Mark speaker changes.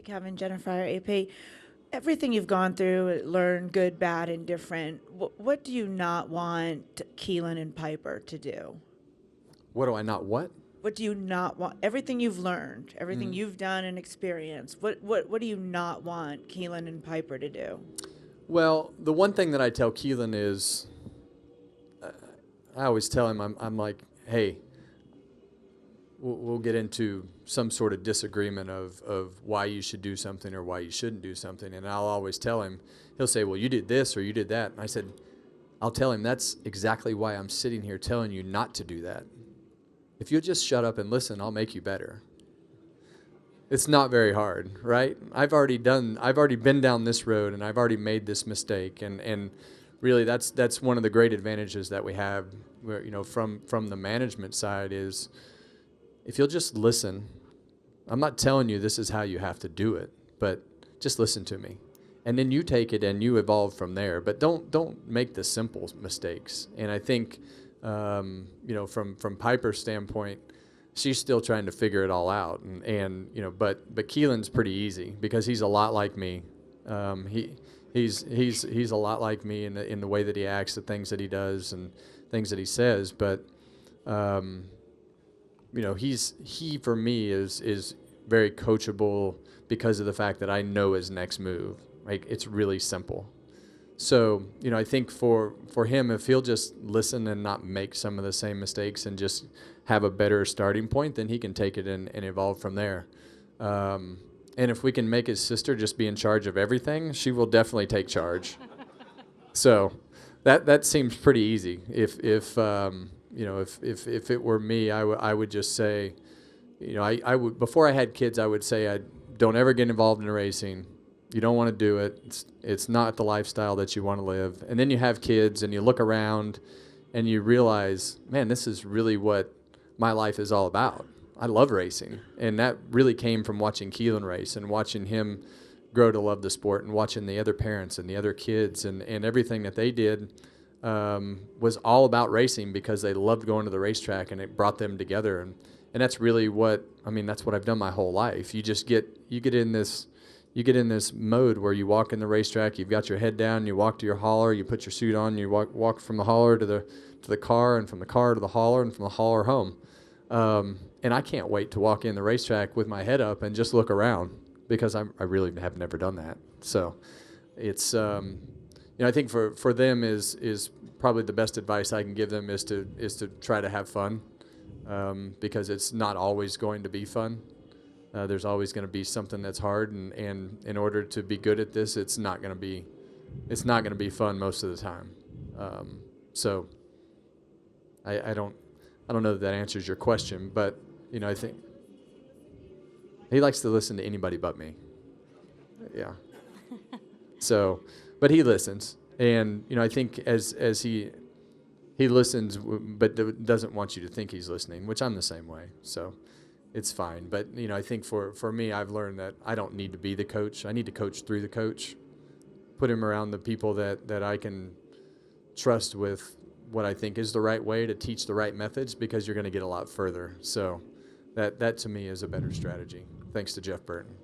Speaker 1: Hey, Kevin, Jennifer, AP. Everything you've gone through, learned good, bad, and different. What do you not want Keelan and Piper to do?
Speaker 2: What do I not what?
Speaker 1: What do you not want? Everything you've learned, everything
Speaker 2: Mm.
Speaker 1: you've done and experienced. What do you not want Keelan and Piper to do?
Speaker 2: Well, the one thing that I tell Keelan is, I always tell him, I'm like, hey, we'll get into some sort of disagreement of why you should do something or why you shouldn't do something. And I'll always tell him, he'll say, well, you did this or you did that. And I said, I'll tell him that's exactly why I'm sitting here telling you not to do that. If you'll just shut up and listen, I'll make you better. It's not very hard, right? I've already been down this road and I've already made this mistake. And really that's one of the great advantages that we have where, from the management side is, if you'll just listen, I'm not telling you this is how you have to do it, but just listen to me. And then you take it and you evolve from there. But don't make the simple mistakes. And I think, from Piper's standpoint, she's still trying to figure it all out. But Keelan's pretty easy because he's a lot like me. He's a lot like me in the way that he acts, the things that he does, and things that he says. But he for me is very coachable because of the fact that I know his next move. Like, it's really simple. So, I think for him, if he'll just listen and not make some of the same mistakes and just have a better starting point, then he can take it and evolve from there. And if we can make his sister just be in charge of everything, she will definitely take charge. So that seems pretty easy. If it were me, I would just say, I would, before I had kids, I would say I don't ever get involved in racing. You don't want to do it. It's not the lifestyle that you want to live. And then you have kids and you look around and you realize, man, this is really what my life is all about. I love racing. And that really came from watching Keelan race and watching him grow to love the sport and watching the other parents and the other kids and everything that they did was all about racing because they loved going to the racetrack and it brought them together. And that's really that's what I've done my whole life. You get in this mode where you walk in the racetrack, you've got your head down, you walk to your hauler, you put your suit on, you walk from the hauler to the car, and from the car to the hauler, and from the hauler home. And I can't wait to walk in the racetrack with my head up and just look around because I really have never done that. So it's I think for them is probably the best advice I can give them is to try to have fun because it's not always going to be fun. There's always going to be something that's hard, and in order to be good at this, it's not going to be fun most of the time. So I don't know that answers your question, but I think he likes to listen to anybody but me. Yeah. So, but he listens, and I think as he listens, but doesn't want you to think he's listening, which I'm the same way. So. It's fine. But, I think for me, I've learned that I don't need to be the coach. I need to coach through the coach, put him around the people that I can trust with what I think is the right way to teach the right methods because you're going to get a lot further. So that to me is a better strategy. Thanks to Jeff Burton.